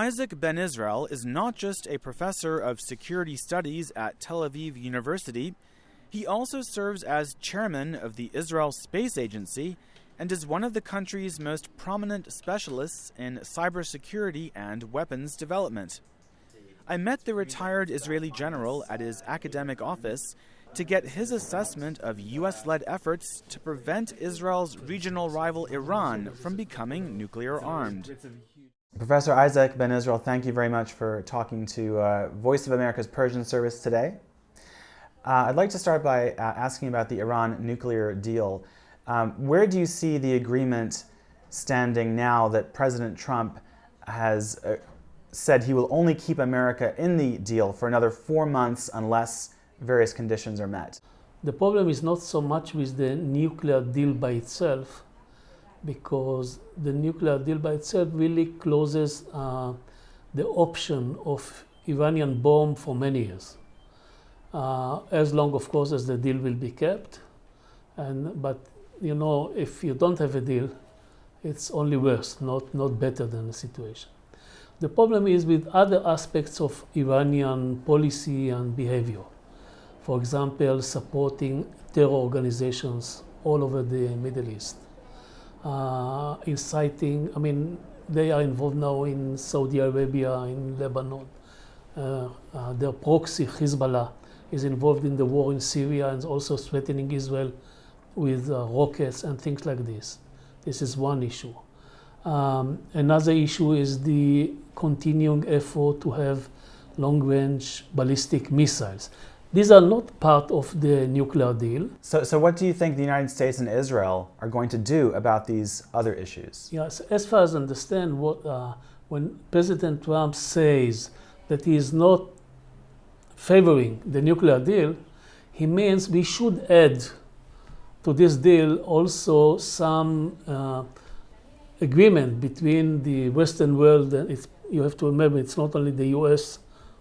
Isaac Ben Israel is not just a professor of security studies at Tel-Aviv University, he also serves as chairman of the Israel Space Agency and is one of the country's most prominent specialists in cybersecurity and weapons development. I met the retired Israeli general at his academic office to get his assessment of U.S.-led efforts to prevent Israel's regional rival Iran from becoming nuclear-armed. Professor Isaac Ben Israel, thank you very much for talking to Voice of America's Persian service today. I'd like to start by asking about the Iran nuclear deal. Where do you see the agreement standing now that President Trump has said he will only keep America in the deal for another 4 months unless various conditions are met? The problem is not so much with the nuclear deal by itself, because the nuclear deal by itself really closes the option of Iranian bomb for many years. As long, of course, as the deal will be kept. But, you know, if you don't have a deal, it's only worse, not better than the situation. The problem is with other aspects of Iranian policy and behavior. For example, supporting terror organizations all over the Middle East. Inciting, I mean, they are involved now in Saudi Arabia, in Lebanon. Their proxy, Hezbollah, is involved in the war in Syria and also threatening Israel with rockets and things like this. This is one issue. Another issue is the continuing effort to have long-range ballistic missiles. These are not part of the nuclear deal. So what do you think the United States and Israel are going to do about these other issues? Yes, as far as I understand, when President Trump says that he is not favoring the nuclear deal, he means we should add to this deal also some agreement between the Western world, and you have to remember it's not only the US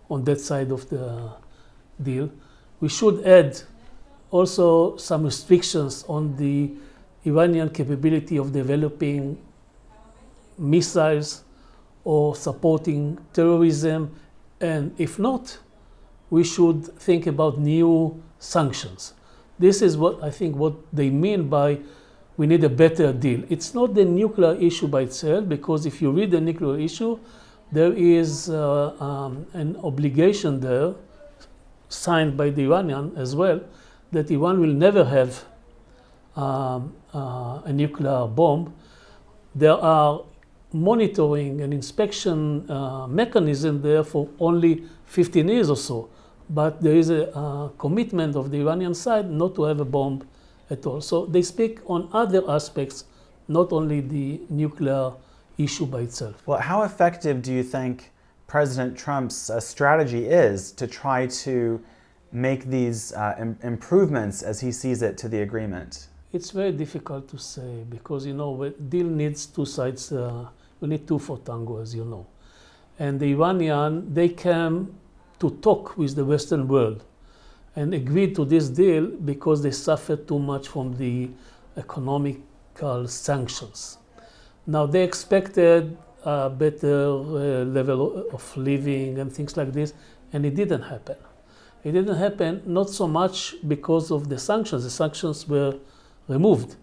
on that side of the deal. We should add also some restrictions on the Iranian capability of developing missiles or supporting terrorism, and if not, we should think about new sanctions. This is what I think what they mean by we need a better deal. It's not the nuclear issue by itself, because if you read the nuclear issue, there is an obligation there, signed by the Iranian as well, that Iran will never have a nuclear bomb. There are monitoring and inspection mechanism there for only 15 years or so, but there is a commitment of the Iranian side not to have a bomb at all. So they speak on other aspects, not only the nuclear issue by itself. Well, how effective do you think President Trump's strategy is to try to make these improvements, as he sees it, to the agreement? It's very difficult to say, because, you know, a deal needs two sides. We need two for tango, as you know. And the Iranian, they came to talk with the Western world and agreed to this deal because they suffered too much from the economical sanctions. Now, they expected a better level of living and things like this, and it didn't happen. It didn't happen not so much because of the sanctions were removed,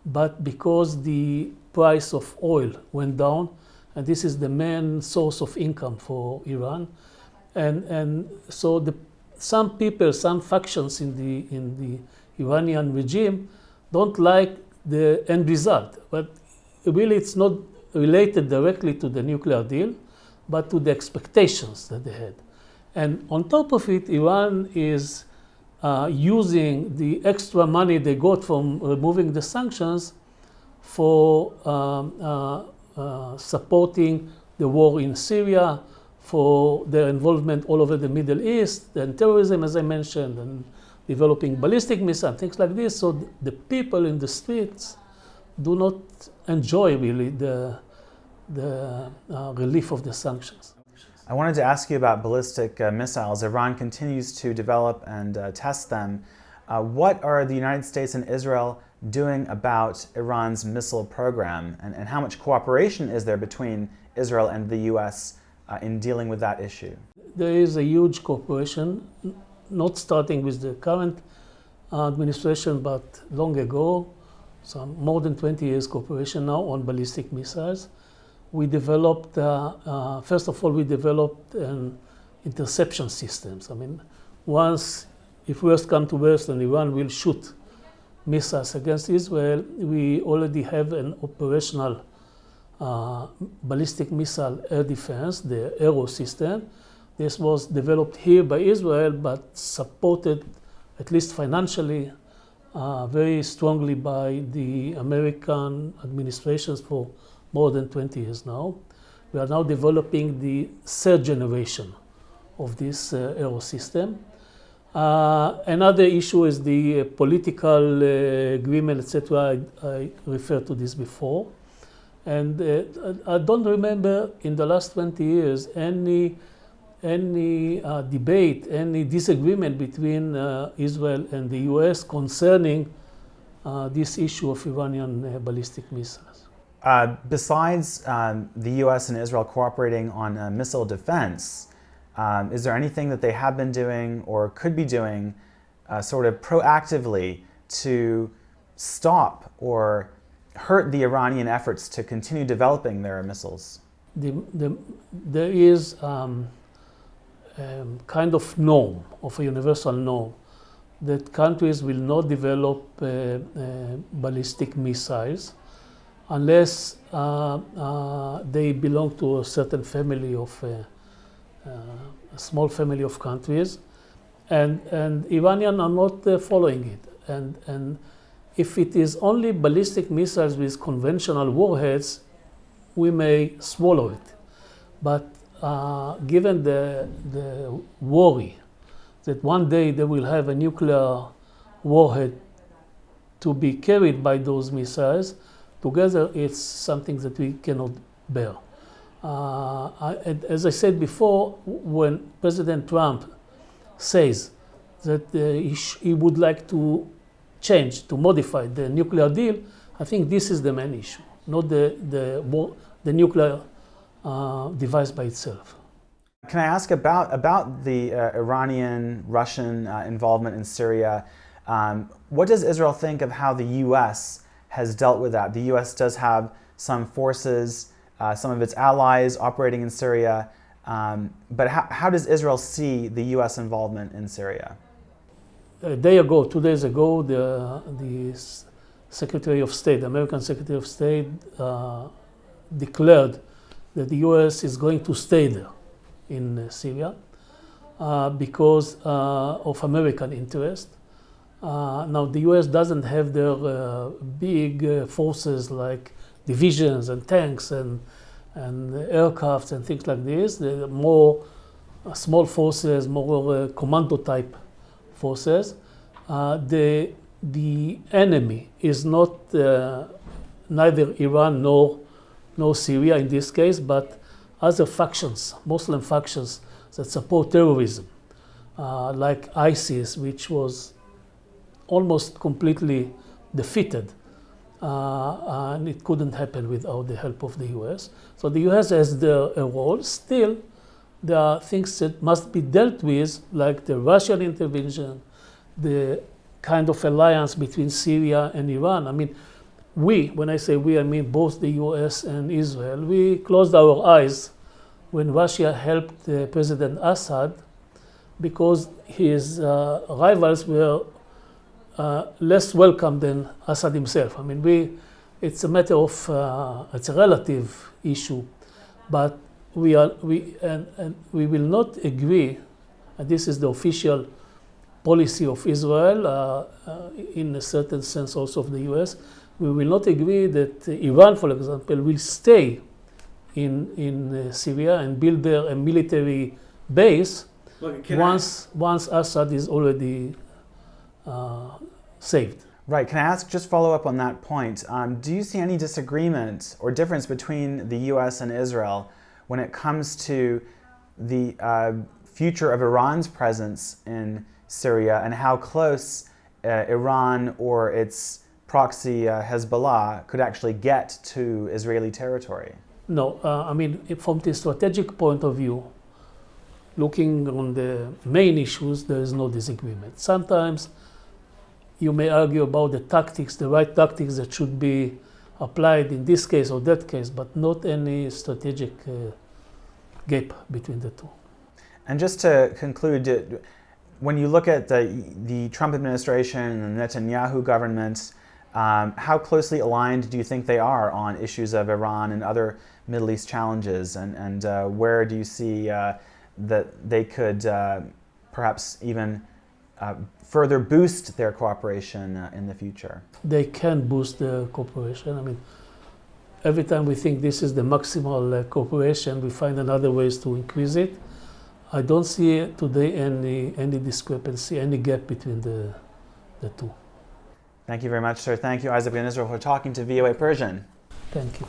but because the price of oil went down, and this is the main source of income for Iran. And so some people, some factions in the Iranian regime don't like the end result, but really it's not related directly to the nuclear deal, but to the expectations that they had. And on top of it, Iran is using the extra money they got from removing the sanctions for supporting the war in Syria, for their involvement all over the Middle East, and terrorism, as I mentioned, and developing ballistic missiles, things like this. So the people in the streets do not enjoy really the relief of the sanctions. I wanted to ask you about ballistic missiles. Iran continues to develop and test them. What are the United States and Israel doing about Iran's missile program, and how much cooperation is there between Israel and the U.S. in dealing with that issue? There is a huge cooperation, not starting with the current administration, but long ago, some more than 20 years cooperation now on ballistic missiles. We developed, first of all, we developed an interception systems. I mean, once, if worst come to worst and Iran will shoot missiles against Israel, we already have an operational ballistic missile air defense, the Aero system. This was developed here by Israel, but supported, at least financially, very strongly by the American administrations for more than 20 years now. We are now developing the third generation of this Aero system. Another issue is the political agreement, etc. I referred to this before. And I don't remember in the last 20 years any debate, any disagreement between Israel and the US concerning this issue of Iranian ballistic missiles. Besides the US and Israel cooperating on missile defense, is there anything that they have been doing or could be doing sort of proactively to stop or hurt the Iranian efforts to continue developing their missiles? There is kind of norm, of a universal norm, that countries will not develop ballistic missiles unless they belong to a certain family of a small family of countries, and Iranians are not following it. And if it is only ballistic missiles with conventional warheads, we may swallow it. But given the worry that one day they will have a nuclear warhead to be carried by those missiles, together it's something that we cannot bear. As I said before, when President Trump says that he would like to change, to modify the nuclear deal, I think this is the main issue, not the nuclear device by itself. Can I ask about the Iranian-Russian involvement in Syria? What does Israel think of how the U.S. has dealt with that? The U.S. does have some forces, some of its allies operating in Syria, but how does Israel see the U.S. involvement in Syria? A day ago, 2 days ago, the Secretary of State, the American Secretary of State, declared that the U.S. is going to stay there in Syria because of American interest. Now, the U.S. doesn't have their big forces like divisions and tanks and aircrafts and things like this. They're more small forces, more commando type forces. The enemy is not neither Iran nor Syria in this case, but other factions, Muslim factions that support terrorism, like ISIS, which was almost completely defeated, and it couldn't happen without the help of the US. So the US has a role. Still, there are things that must be dealt with, like the Russian intervention, the kind of alliance between Syria and Iran. I mean, when I say we, I mean both the US and Israel, we closed our eyes when Russia helped President Assad because his rivals were less welcome than Assad himself. I mean, it's a matter of, it's a relative issue, but we will not agree, and this is the official policy of Israel, in a certain sense also of the US, we will not agree that Iran, for example, will stay in Syria and build there a military base once Assad is already saved. Right. Can I ask, just follow up on that point, do you see any disagreement or difference between the US and Israel when it comes to the future of Iran's presence in Syria and how close Iran or its proxy Hezbollah could actually get to Israeli territory? No, I mean, from the strategic point of view, looking on the main issues, there is no disagreement. Sometimes you may argue about the tactics, the right tactics that should be applied in this case or that case, but not any strategic gap between the two. And just to conclude, when you look at the Trump administration and the Netanyahu government, how closely aligned do you think they are on issues of Iran and other Middle East challenges? And where do you see that they could perhaps even further boost their cooperation in the future? They can boost the cooperation. I mean, every time we think this is the maximal cooperation, we find another ways to increase it. I don't see today any discrepancy, any gap between the two. Thank you very much, sir. Thank you, Isaac Ben Israel, for talking to VOA Persian. Thank you.